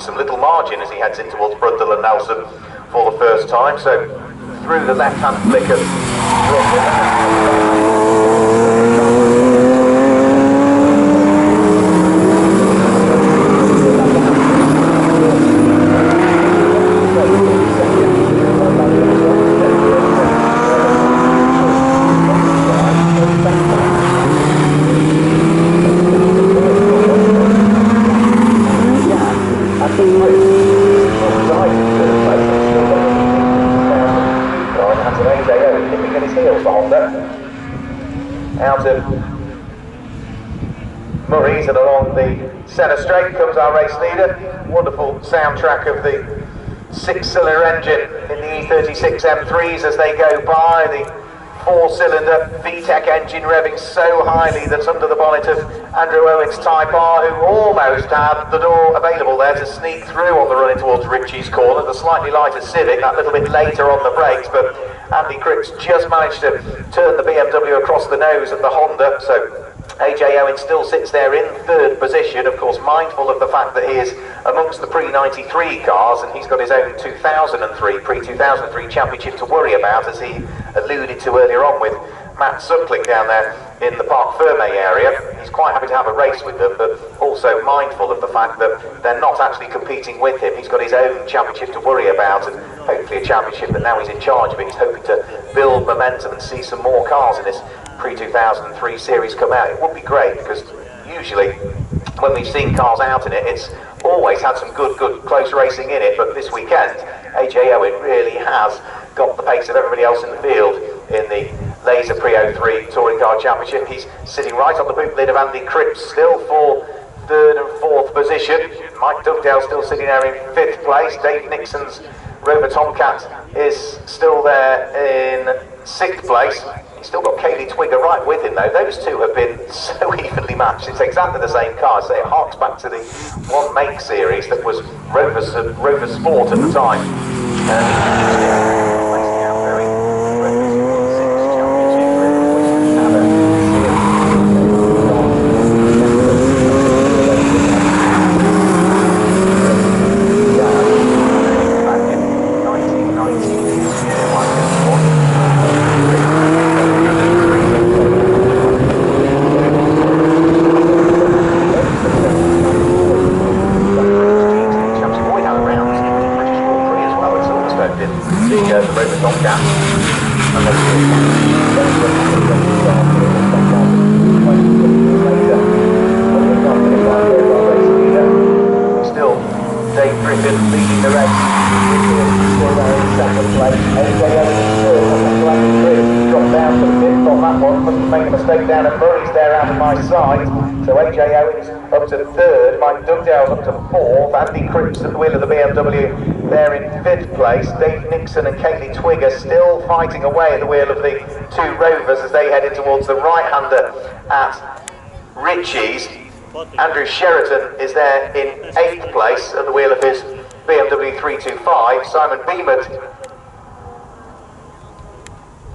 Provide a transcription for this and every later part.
some little margin as he heads in towards Brundle and Nelson for the first time. So through the left-hand flick of out of Murray's and along the centre straight comes our race leader. Wonderful soundtrack of the 6-cylinder engine in the E36 M3s as they go by. The 4-cylinder VTEC engine revving so highly that's under the bonnet of Andrew Owen's Type R, who almost had the door available there to sneak through on the run in towards Ritchie's corner. The slightly lighter Civic that little bit later on the brakes, but Andy Cripps just managed to turn the BMW across the nose of the Honda, so AJ Owen still sits there in third position, of course mindful of the fact that he is amongst the pre-93 cars and he's got his own pre-2003 championship to worry about, as he alluded to earlier on with Matt Suckling down there in the Parc Ferme area. He's quite happy to have a race with them, but also mindful of the fact that they're not actually competing with him. He's got his own championship to worry about, and hopefully a championship that now he's in charge of it. He's hoping to build momentum and see some more cars in this pre-2003 series come out. It would be great, because usually when we've seen cars out in it, it's always had some good close racing in it, but this weekend AJ Owen really has got the pace of everybody else in the field in the Laser Pre-03 Touring Car Championship. He's sitting right on the boot lid of Andy Cripps, still for third and fourth position. Mike Dugdale still sitting there in fifth place. Dave Nixon's Rover Tomcat is still there in sixth place. He's still got Kaylee Twigger right with him though. Those two have been so evenly matched. It's exactly the same car, so it harks back to the one make series that was Rover Sport at the time. Up to third, Mike Dugdale's up to fourth, Andy Cripps at the wheel of the BMW there in fifth place. Dave Nixon and Kaylee Twigger still fighting away at the wheel of the two Rovers as they head in towards the right-hander at Ritchie's. Andrew Sheraton is there in eighth place at the wheel of his BMW 325. Simon Beamert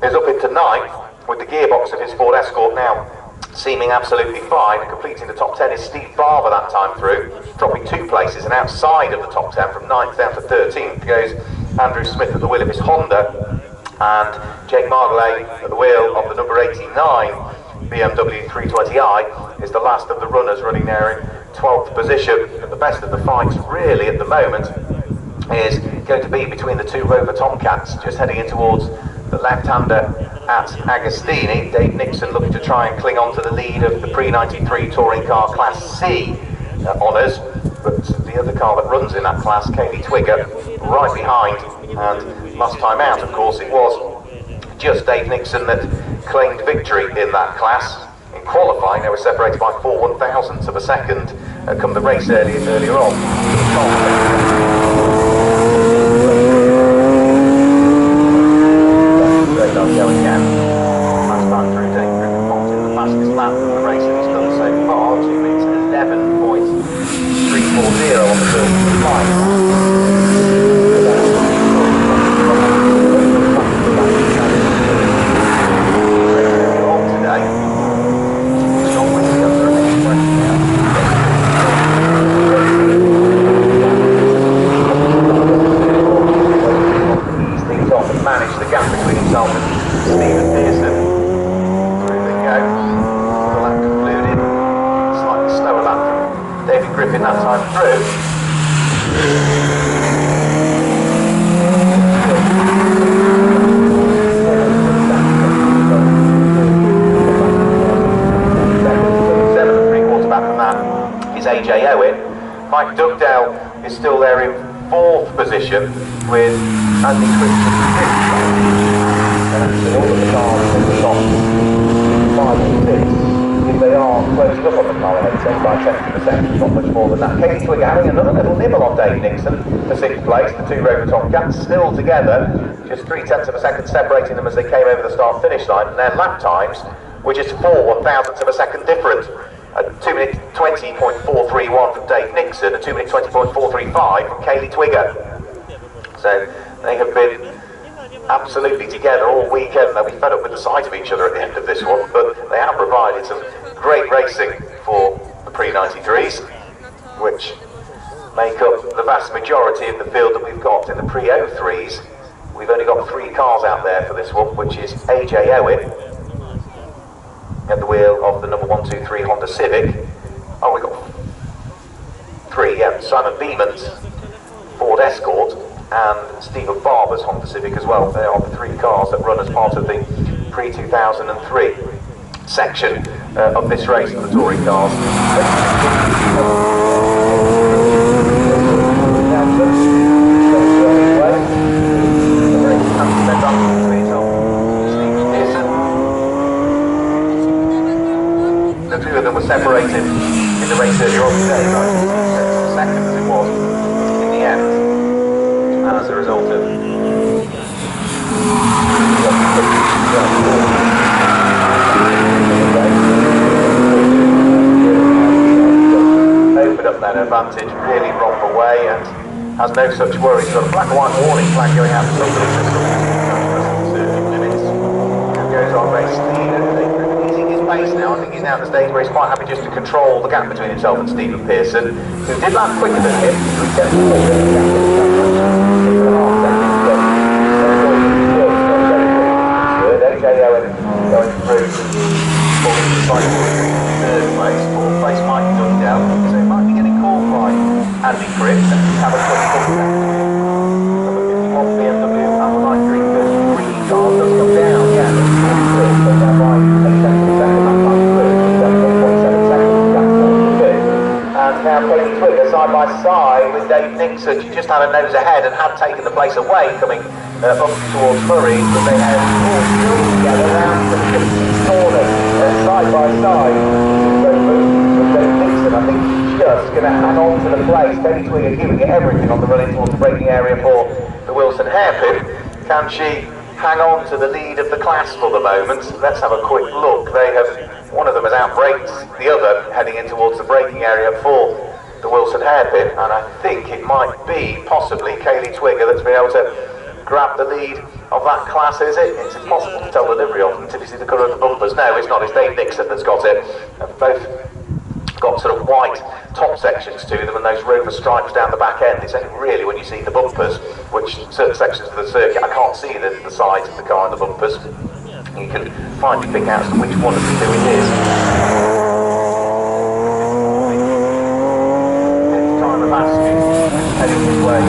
is up into ninth with the gearbox of his Ford Escort now seeming absolutely fine. Completing the top 10 is Steve Barber that time through, dropping 2 places, and outside of the top 10 from 9th down to 13th goes Andrew Smith at the wheel of his Honda, and Jake Margolay at the wheel of the number 89 BMW 320i is the last of the runners running there in 12th position. But the best of the fights really at the moment is going to be between the two Rover Tomcats, just heading in towards the left-hander at Agostini. Dave Nixon looking to try and cling on to the lead of the pre-93 touring car Class C honours, but the other car that runs in that class, Kaylee Twigger, right behind. And last time out, of course, it was just Dave Nixon that claimed victory in that class. In qualifying, they were separated by 4 1,000ths of a second come the race earlier on. Go again. Last time through, Dave Griffin Fox in the fastest lap of the race that he's done so far, 2 minutes 11.340 on the first line. Today, John Whittaker under an express now. Mike Dugdale is still there in 4th position with Andy Christian in 5th. And actually all of the cars in the top 5 and 6, if they are closed up on the car ahead, 10 by 10 of a second, not much more than that. Katie Twigger having another little nibble on Dave Nixon for 6th place. The two Rover Tomcats still together, just 0.3 of a second separating them as they came over the start finish line, and their lap times were just 4/1000 of a second different. A 2 minute 20.431 from Dave Nixon, a 2 minute 20.435 from Kaylee Twigger. So they have been absolutely together all weekend. They'll be fed up with the sight of each other at the end of this one, but they have provided some great racing for the pre-93s, which make up the vast majority of the field that we've got in the pre-03s. We've only got 3 cars out there for this one, which is AJ Owen at the wheel of the number 123 Honda Civic. Oh, we've got 3, yeah. Simon Beeman's Ford Escort and Stephen Barber's Honda Civic as well. They are the 3 cars that run as part of the pre-2003 section of this race for the touring cars. The 2 of them were separated in the race earlier on today, second as it was in the end, and as a result of opened up that advantage really wrong away and has no such worries. Got a black and white warning flag going out to somebody limits. And goes on race lead. Now. I think he's now at the stage where he's quite happy just to control the gap between himself and Stephen Pearson, who did lap quicker than him. AJ Owen going through, 3rd place, 4th place Mike Dugdale, so he might be getting caught by Andy Cripps. Have a quick look at number 51 BMW and the light green car does come down, yeah, goes down by 8 seconds a second, that time through, 7.7 seconds, that's 42. And now Katie Twigger side by side with Dave Nixon. She just had a nose ahead and had taken the place away coming up towards Murray, but they have all still together around the 15th corner, side by side. With Dave Nixon, I think she's just going to hang on to the place. Katie Twigger giving it everything on the run in towards the braking area for the Wilson hairpin. Can she hang on to the lead of the class for the moment? Let's have a quick look. They have, one of them has outbraked the other heading in towards the braking area for the Wilson hairpin, and I think it might be possibly Kaylee Twigger that's been able to grab the lead of that class, is it? It's impossible to tell the livery of them until you see the colour of the bumpers. No, it's not. It's Dave Nixon that's got it. And both got sort of white top sections to them and those Rover stripes down the back end. It's only really when you see the bumpers, which certain sections of the circuit, I can't see the sides of the car and the bumpers. You can finally pick out which one of the 2 it is. Time of Asking heading this way.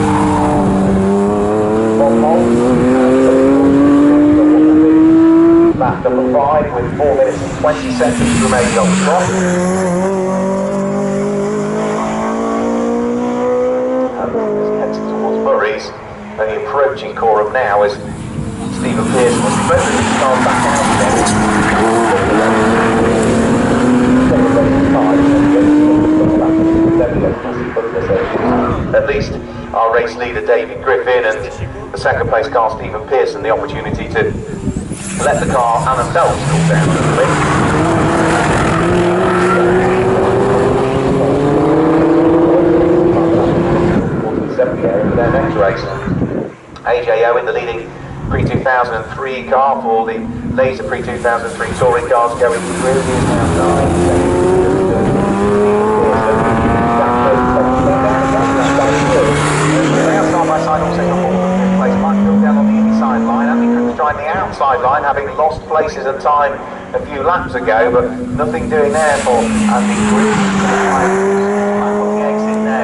Lap number 5 with 4 minutes and 20 seconds remaining on the clock. Only approaching Coram now as Stephen Pearson will be both of these cars back out again. At least our race leader David Griffin and the second place car Stephen Pearson the opportunity to let the car and themselves cool down a little bit. For their next race. AJ Owen, the leading pre-2003 car for the laser pre-2003 touring cars going through. Side by side also got 4th place. Mike Dugdale on the inside line. Andy Cripps trying the outside line, having lost places and time a few laps ago, but nothing doing there for Andy Cripps.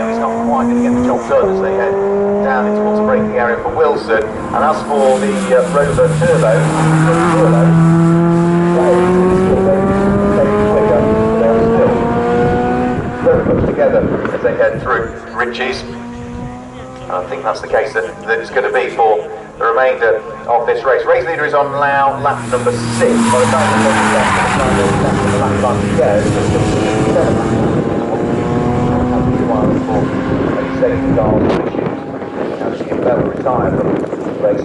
He's not quite going to get the job done as Wilson. And as for the Rover Turbo, they're still very much together as they head through Ritchie's. And I think that's the case that it's going to be for the remainder of this race. Race leader is on now, lap number 6. By the time the lap time to go, it's just 7 laps. For any safety cars or issues. Now, Bell retired from the race.